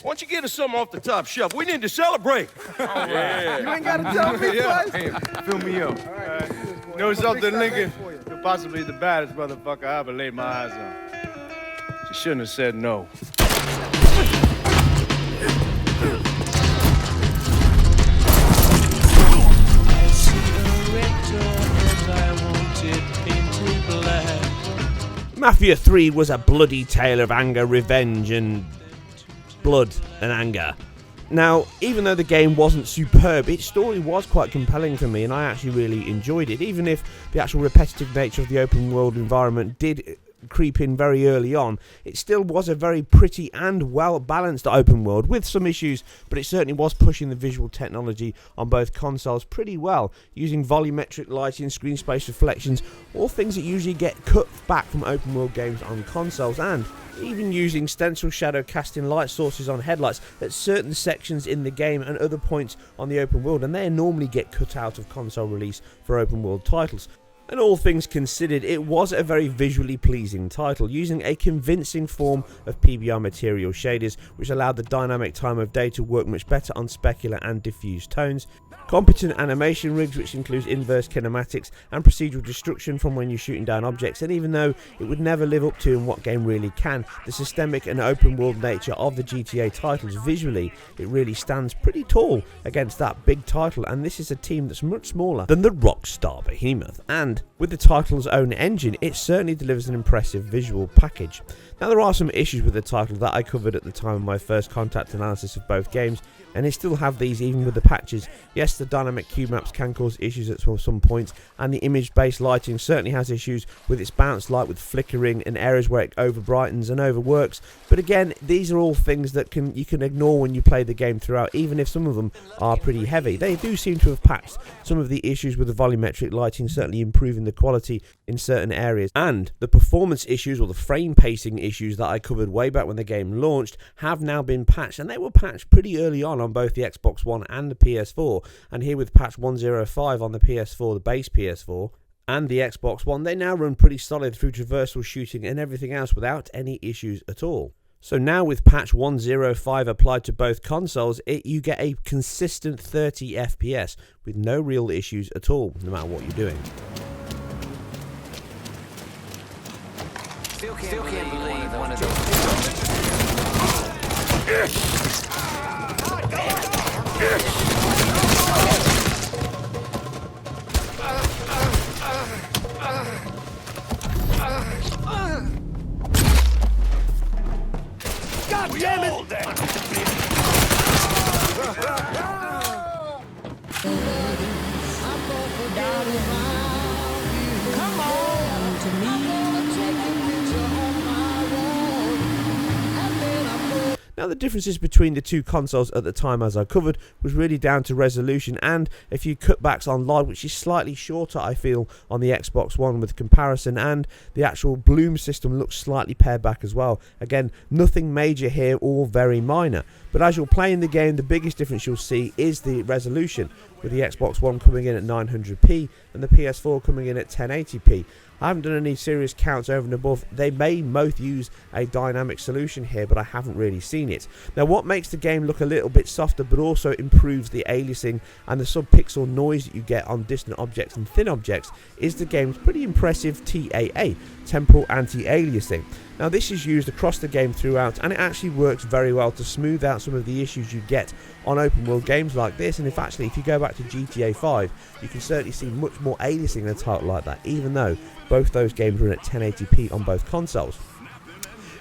Why don't you get us something off the top shelf? We need to celebrate. Yeah. You ain't gotta tell me twice. Hey, fill me up. All right, You know something, Lincoln? You're possibly the baddest motherfucker I ever laid my eyes on. She shouldn't have said no. Mafia 3 was a bloody tale of anger, revenge, and blood and anger. Now, even though the game wasn't superb, its story was quite compelling for me, and I actually really enjoyed it, even if the actual repetitive nature of the open world environment did creep in very early on. It still was a very pretty and well balanced open world with some issues, but it certainly was pushing the visual technology on both consoles pretty well, using volumetric lighting, screen space reflections, all things that usually get cut back from open world games on consoles, and even using stencil shadow casting light sources on headlights at certain sections in the game and other points on the open world, and they normally get cut out of console release for open world titles. And all things considered, it was a very visually pleasing title, using a convincing form of PBR material shaders, which allowed the dynamic time of day to work much better on specular and diffuse tones, competent animation rigs, which includes inverse kinematics and procedural destruction from when you're shooting down objects, and even though it would never live up to in what game really can, the systemic and open world nature of the GTA titles, visually it really stands pretty tall against that big title, and this is a team that's much smaller than the Rockstar behemoth, and with the title's own engine, it certainly delivers an impressive visual package. Now, there are some issues with the title that I covered at the time of my first contact analysis of both games, and they still have these even with the patches. Yes, the dynamic cube maps can cause issues at some points, and the image-based lighting certainly has issues with its bounce light, with flickering and areas where it over brightens and overworks. But again, these are all things that you can ignore when you play the game throughout, even if some of them are pretty heavy. They do seem to have patched some of the issues with the volumetric lighting, certainly improving the quality in certain areas, and the performance issues or the frame pacing issues that I covered way back when the game launched have now been patched, and they were patched pretty early on both the Xbox One and the PS4, and here with patch 105 on the PS4, the base PS4, and the Xbox One, they now run pretty solid through traversal shooting and everything else without any issues at all. So now with patch 105 applied to both consoles, you get a consistent 30 FPS with no real issues at all, no matter what you're doing. Still can't believe one of those. God damn it! Come on to me. Now, the differences between the two consoles at the time, as I covered, was really down to resolution and a few cutbacks on light, which is slightly shorter, I feel, on the Xbox One with comparison, and the actual bloom system looks slightly pared back as well. Again, nothing major here, all very minor. But as you're playing the game, the biggest difference you'll see is the resolution, with the Xbox One coming in at 900p and the PS4 coming in at 1080p. I haven't done any serious counts over and above. They may both use a dynamic solution here, but I haven't really seen it. Now, what makes the game look a little bit softer but also improves the aliasing and the sub-pixel noise that you get on distant objects and thin objects is the game's pretty impressive TAA, temporal anti-aliasing. Now, this is used across the game throughout, and it actually works very well to smooth out some of the issues you get on open world games like this. And if you go back to GTA 5, you can certainly see much more aliasing in a title like that, even though both those games run at 1080p on both consoles.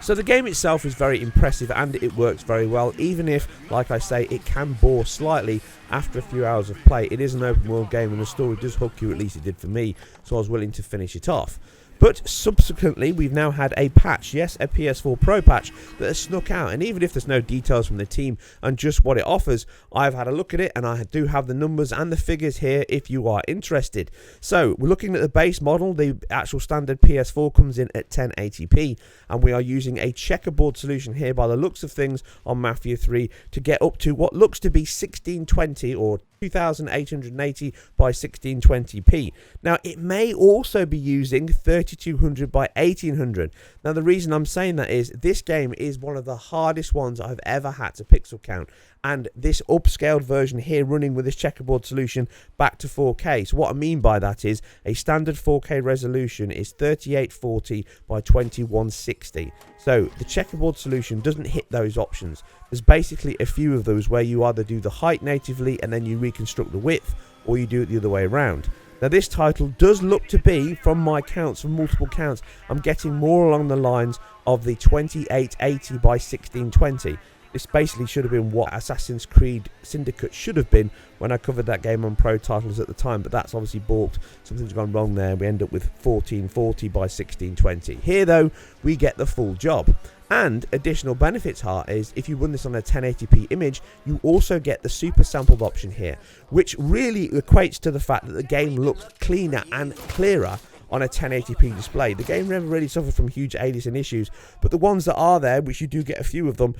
So the game itself is very impressive and it works very well, even if, like I say, it can bore slightly after a few hours of play. It is an open world game and the story does hook you, at least it did for me, so I was willing to finish it off. But subsequently, we've now had a patch, yes, a PS4 Pro patch that has snuck out. And even if there's no details from the team and just what it offers, I've had a look at it and I do have the numbers and the figures here if you are interested. So we're looking at the base model. The actual standard PS4 comes in at 1080p, and we are using a checkerboard solution here by the looks of things on Mafia 3 to get up to what looks to be 1620 or 2880 by 1620p. Now it may also be using 3200 by 1800. Now the reason I'm saying that is this game is one of the hardest ones I've ever had to pixel count, and this upscaled version here running with this checkerboard solution back to 4K. So what I mean by that is a standard 4K resolution is 3840 by 2160. So the checkerboard solution doesn't hit those options. There's basically a few of those where you either do the height natively and then you reconstruct the width, or you do it the other way around. Now this title does look to be, from my counts, from multiple counts, I'm getting more along the lines of the 2880 by 1620. This basically should have been what Assassin's Creed Syndicate should have been when I covered that game on Pro Titles at the time, but that's obviously balked. Something's gone wrong there. We end up with 1440 by 1620. Here, though, we get the full job. And additional benefits are is if you run this on a 1080p image, you also get the super sampled option here, which really equates to the fact that the game looks cleaner and clearer on a 1080p display. The game never really suffered from huge aliasing issues, but the ones that are there, which you do get a few of them,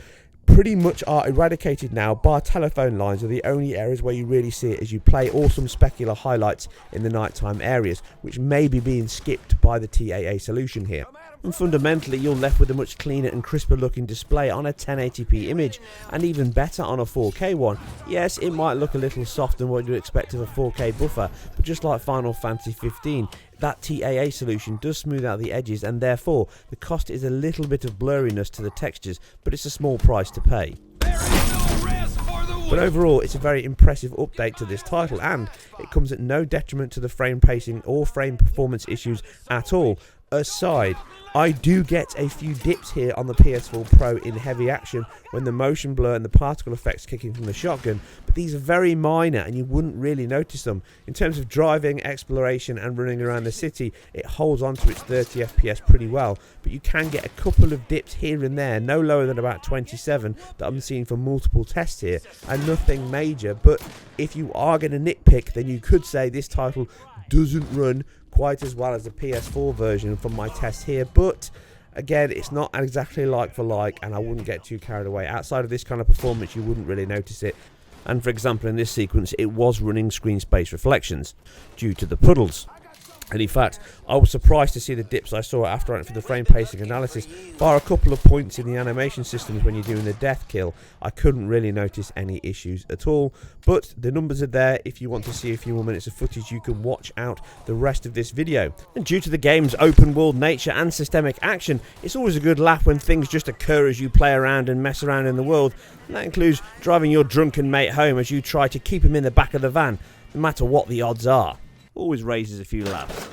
pretty much are eradicated now, bar telephone lines are the only areas where you really see it as you play, or some specular highlights in the nighttime areas, which may be being skipped by the TAA solution here. And fundamentally you're left with a much cleaner and crisper looking display on a 1080p image, and even better on a 4K one. Yes, it might look a little soft than what you'd expect of a 4K buffer, but just like Final Fantasy 15, that TAA solution does smooth out the edges, and therefore the cost is a little bit of blurriness to the textures, but it's a small price to pay. But overall, it's a very impressive update to this title, and it comes at no detriment to the frame pacing or frame performance issues at all. Aside, I do get a few dips here on the PS4 Pro in heavy action when the motion blur and the particle effects kicking from the shotgun, but these are very minor and you wouldn't really notice them. In terms of driving, exploration and running around the city, it holds on to its 30 FPS pretty well, but you can get a couple of dips here and there, no lower than about 27 that I'm seeing for multiple tests here, and nothing major. But if you are going to nitpick, then you could say this title doesn't run quite as well as the PS4 version from my test here, but again, it's not exactly like for like, and I wouldn't get too carried away. Outside of this kind of performance, you wouldn't really notice it. And for example, in this sequence, it was running screen space reflections due to the puddles. And in fact, I was surprised to see the dips I saw after I went for the frame pacing analysis. Bar a couple of points in the animation systems when you're doing the death kill, I couldn't really notice any issues at all. But the numbers are there. If you want to see a few more minutes of footage, you can watch out the rest of this video. And due to the game's open world nature and systemic action, it's always a good laugh when things just occur as you play around and mess around in the world. And that includes driving your drunken mate home as you try to keep him in the back of the van, no matter what the odds are. Always raises a few laughs.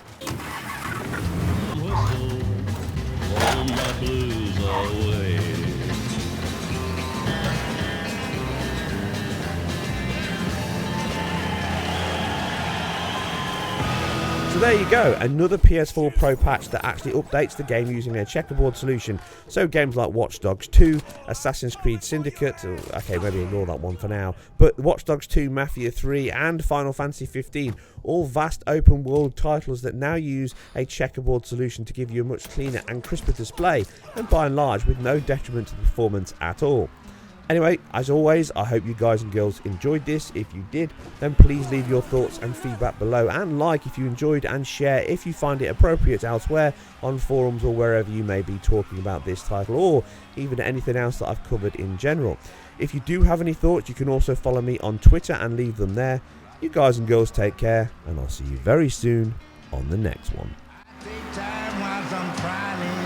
So there you go, another PS4 Pro patch that actually updates the game using a checkerboard solution. So games like Watch Dogs 2, Assassin's Creed Syndicate, okay, maybe ignore that one for now, but Watch Dogs 2, Mafia 3 and Final Fantasy 15, all vast open world titles that now use a checkerboard solution to give you a much cleaner and crisper display, and by and large with no detriment to performance at all. Anyway, as always, I hope you guys and girls enjoyed this. If you did, then please leave your thoughts and feedback below, and like if you enjoyed, and share if you find it appropriate elsewhere on forums or wherever you may be talking about this title, or even anything else that I've covered in general. If you do have any thoughts, you can also follow me on Twitter and leave them there. You guys and girls take care, and I'll see you very soon on the next one. Take time while I'm crying.